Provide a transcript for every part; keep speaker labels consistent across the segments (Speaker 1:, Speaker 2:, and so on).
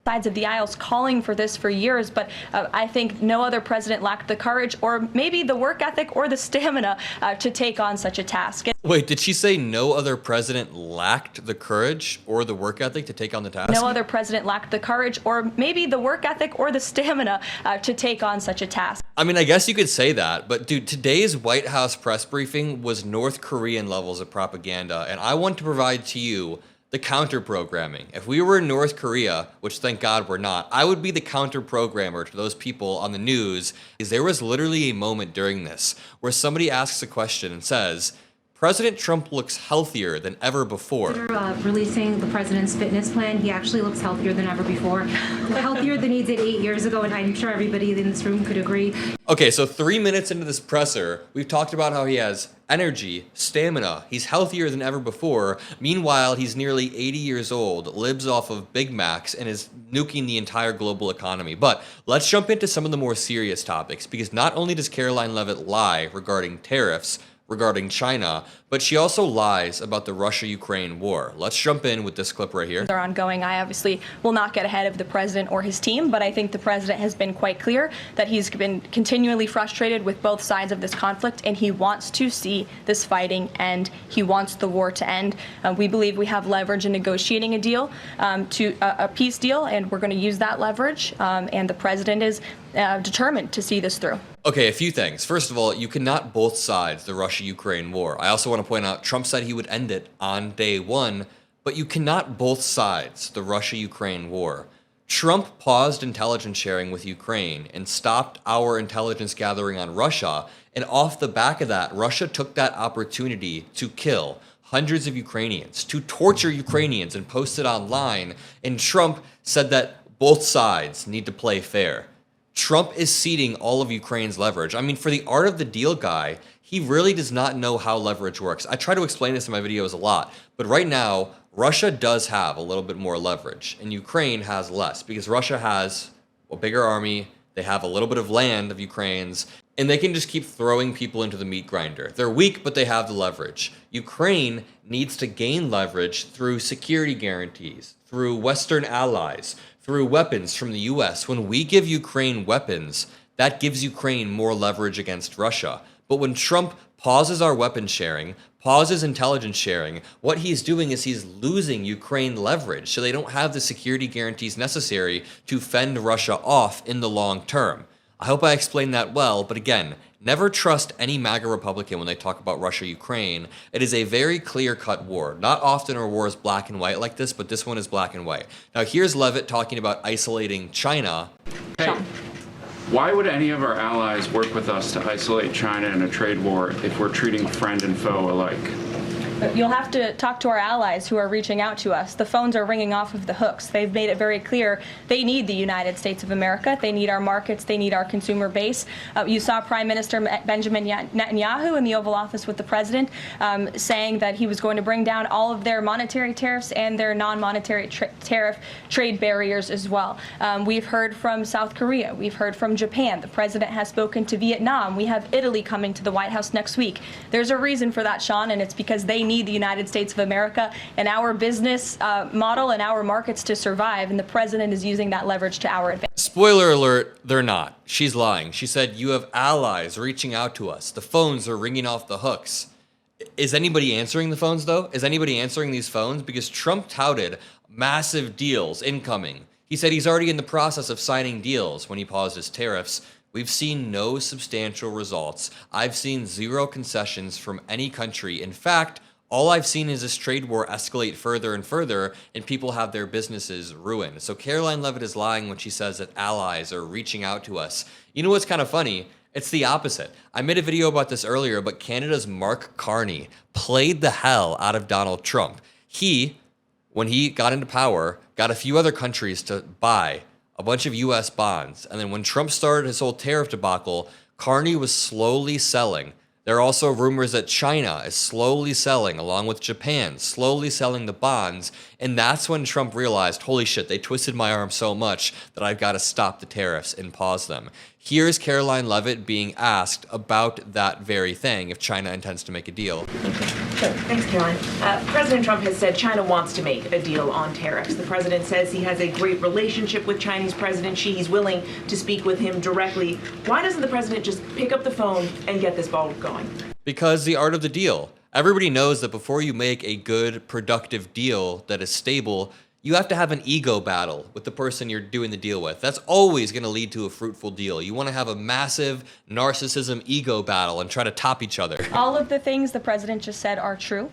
Speaker 1: sides of the aisles calling for this for years, but I think no other president lacked the courage or maybe the work ethic or the stamina to take on such a task.
Speaker 2: Wait, did she say no other president lacked the courage or the work ethic to take on the task?
Speaker 1: No other president lacked the courage or maybe the work ethic or the stamina to take on such a task.
Speaker 2: I mean, I guess you could say that, but dude, today's White House press briefing was North Korean levels of propaganda, and I want to provide to you the counter-programming. If we were in North Korea, which thank God we're not, I would be the counter-programmer to those people on the news. Because there was literally a moment during this where somebody asks a question and says, President Trump looks healthier than ever before.
Speaker 3: Releasing the president's fitness plan, he actually looks healthier than ever before. Healthier than he did 8 years ago, and I'm sure everybody in this room could agree.
Speaker 2: Okay, so 3 minutes into this presser, we've talked about how he has energy, stamina, he's healthier than ever before. Meanwhile, he's nearly 80 years old, lives off of Big Macs, and is nuking the entire global economy. But let's jump into some of the more serious topics, because not only does Caroline Leavitt lie regarding tariffs, regarding China, but she also lies about the Russia-Ukraine war. Let's jump in with this clip right here.
Speaker 1: They're ongoing. I obviously will not get ahead of the president or his team, but I think the president has been quite clear that he's been continually frustrated with both sides of this conflict, and he wants to see this fighting end. He wants the war to end. We believe we have leverage in negotiating a deal, a peace deal, and we're going to use that leverage, and the president is determined to see this through.
Speaker 2: Okay, a few things. First of all, you cannot both sides the Russia-Ukraine war. I also want to point out Trump said he would end it on day one, but you cannot both sides the Russia-Ukraine war. Trump paused intelligence sharing with Ukraine and stopped our intelligence gathering on Russia, and off the back of that, Russia took that opportunity to kill hundreds of Ukrainians, to torture Ukrainians and post it online, and Trump said that both sides need to play fair. Trump is ceding all of Ukraine's leverage. I mean, for the art of the deal guy, he really does not know how leverage works. I try to explain this in my videos a lot, but right now, Russia does have a little bit more leverage, and Ukraine has less, because Russia has a bigger army, they have a little bit of land of Ukraine's, and they can just keep throwing people into the meat grinder. They're weak, but they have the leverage. Ukraine needs to gain leverage through security guarantees, through Western allies, through weapons from the US. When we give Ukraine weapons, that gives Ukraine more leverage against Russia. But when Trump pauses our weapon sharing, pauses intelligence sharing, what he's doing is he's losing Ukraine leverage, so they don't have the security guarantees necessary to fend Russia off in the long term. I hope I explained that well, but again, never trust any MAGA Republican when they talk about Russia-Ukraine. It is a very clear-cut war. Not often are wars black and white like this, but this one is black and white. Now here's Leavitt talking about isolating China.
Speaker 4: Hey, why would any of our allies work with us to isolate China in a trade war if we're treating friend and foe alike?
Speaker 1: You'll have to talk to our allies who are reaching out to us. The phones are ringing off of the hooks. They've made it very clear they need the United States of America. They need our markets. They need our consumer base. You saw Prime Minister Benjamin Netanyahu in the Oval Office with the president saying that he was going to bring down all of their monetary tariffs and their non-monetary tariff trade barriers as well. We've heard from South Korea. We've heard from Japan. The president has spoken to Vietnam. We have Italy coming to the White House next week. There's a reason for that, Sean, and it's because they need the United States of America and our business model and our markets to survive, and the president is using that leverage to our advantage.
Speaker 2: Spoiler alert, they're not. She's lying. She said, you have allies reaching out to us. The phones are ringing off the hooks. Is anybody answering the phones, though? Is anybody answering these phones? Because Trump touted massive deals incoming. He said he's already in the process of signing deals when he paused his tariffs. We've seen no substantial results. I've seen zero concessions from any country. In fact, all I've seen is this trade war escalate further and further, and people have their businesses ruined. So Caroline Leavitt is lying when she says that allies are reaching out to us. You know what's kind of funny? It's the opposite. I made a video about this earlier, but Canada's Mark Carney played the hell out of Donald Trump. He, when he got into power, got a few other countries to buy a bunch of US bonds. And then when Trump started his whole tariff debacle, Carney was slowly selling. There are also rumors that China is slowly selling, along with Japan, slowly selling the bonds. And that's when Trump realized, holy shit, they twisted my arm so much that I've got to stop the tariffs and pause them. Here's Caroline Leavitt being asked about that very thing, if China intends to make a deal.
Speaker 5: Thanks, Caroline. President Trump has said China wants to make a deal on tariffs. The president says he has a great relationship with Chinese President Xi. He's willing to speak with him directly. Why doesn't the president just pick up the phone and get this ball going?
Speaker 2: Because the art of the deal. Everybody knows that before you make a good, productive deal that is stable, you have to have an ego battle with the person you're doing the deal with. That's always going to lead to a fruitful deal. You want to have a massive narcissism ego battle and try to top each other.
Speaker 1: All of the things the president just said are true.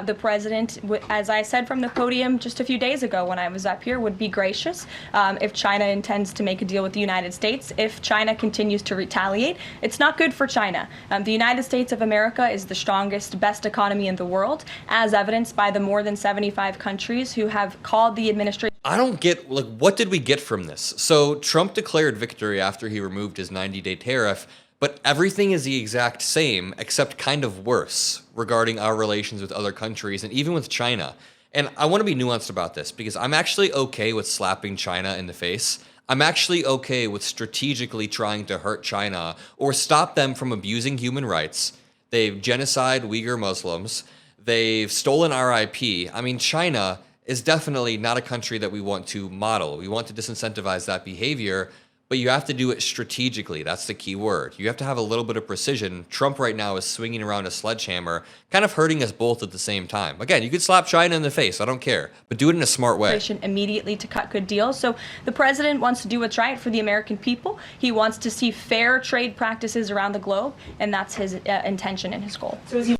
Speaker 1: The president, as I said from the podium just a few days ago when I was up here, would be gracious if China intends to make a deal with the United States. If China continues to retaliate, it's not good for China. The United States of America is the strongest, best economy in the world, as evidenced by the more than 75 countries who have called the administration.
Speaker 2: I don't get, like, what did we get from this? So Trump declared victory after he removed his 90-day tariff, but everything is the exact same, except kind of worse regarding our relations with other countries and even with China. And I want to be nuanced about this because I'm actually okay with slapping China in the face. I'm actually okay with strategically trying to hurt China or stop them from abusing human rights. They've genocide Uyghur Muslims. They've stolen our IP. I mean, China is definitely not a country that we want to model. We want to disincentivize that behavior, but you have to do it strategically. That's the key word. You have to have a little bit of precision. Trump right now is swinging around a sledgehammer, kind of hurting us both at the same time. Again, you could slap China in the face, I don't care, but do it in a smart way.
Speaker 1: Immediately to cut good deals. So the president wants to do what's right for the American people. He wants to see fair trade practices around the globe, and that's his intention and his goal.
Speaker 5: So is he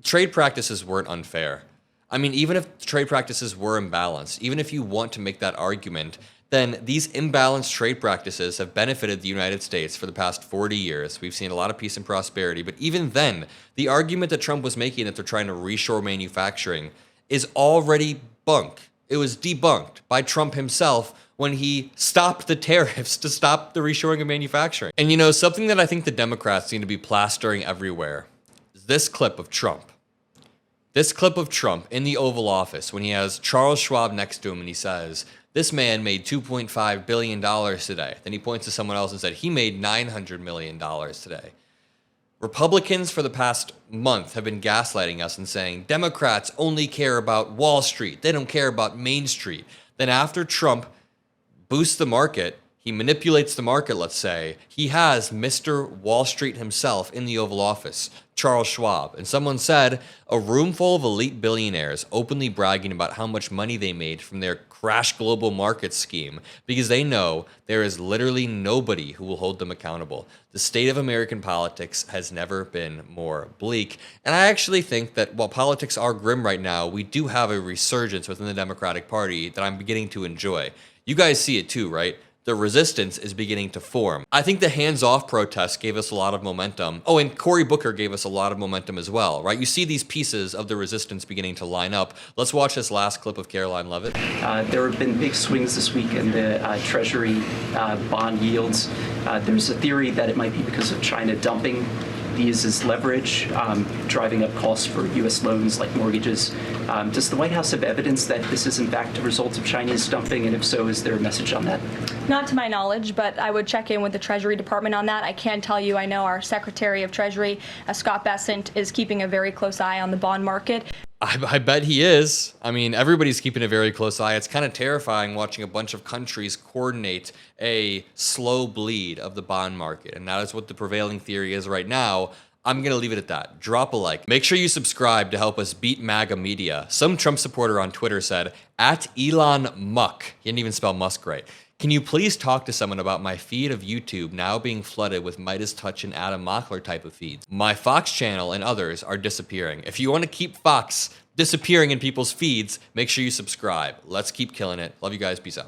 Speaker 2: Trade practices weren't unfair. I mean, even if trade practices were imbalanced, even if you want to make that argument, then these imbalanced trade practices have benefited the United States for the past 40 years. We've seen a lot of peace and prosperity, but even then, the argument that Trump was making that they're trying to reshore manufacturing is already bunk. It was debunked by Trump himself when he stopped the tariffs to stop the reshoring of manufacturing. And you know, something that I think the Democrats seem to be plastering everywhere is this clip of Trump. This clip of Trump in the Oval Office when he has Charles Schwab next to him and he says, this man made $2.5 billion today. Then he points to someone else and said, he made $900 million today. Republicans for the past month have been gaslighting us and saying, Democrats only care about Wall Street. They don't care about Main Street. Then after Trump boosts the market, he manipulates the market, let's say, he has Mr. Wall Street himself in the Oval Office, Charles Schwab. And someone said, a room full of elite billionaires openly bragging about how much money they made from their crash global market scheme because they know there is literally nobody who will hold them accountable. The state of American politics has never been more bleak. And I actually think that while politics are grim right now, we do have a resurgence within the Democratic Party that I'm beginning to enjoy. You guys see it too, right? The resistance is beginning to form. I think the hands-off protests gave us a lot of momentum. Oh, and Cory Booker gave us a lot of momentum as well, right? You see these pieces of the resistance beginning to line up. Let's watch this last clip of Caroline Levitt.
Speaker 6: There have been big swings this week in the Treasury bond yields. There's a theory that it might be because of China dumping these as leverage, driving up costs for U.S. loans like mortgages. Does the White House have evidence that this is in fact a result of Chinese dumping? And if so, is there a message on that?
Speaker 1: Not to my knowledge, but I would check in with the Treasury Department on that. I can tell you I know our Secretary of Treasury, Scott Bessent, is keeping a very close eye on the bond market.
Speaker 2: I bet he is. I mean, everybody's keeping a very close eye. It's kind of terrifying watching a bunch of countries coordinate a slow bleed of the bond market. And that is what the prevailing theory is right now. I'm going to leave it at that. Drop a like. Make sure you subscribe to help us beat MAGA media. Some Trump supporter on Twitter said, at Elon Musk. He didn't even spell Musk right. Can you please talk to someone about my feed of YouTube now being flooded with MeidasTouch and Adam Mockler type of feeds? My Fox channel and others are disappearing. If you want to keep Fox disappearing in people's feeds, make sure you subscribe. Let's keep killing it. Love you guys. Peace out.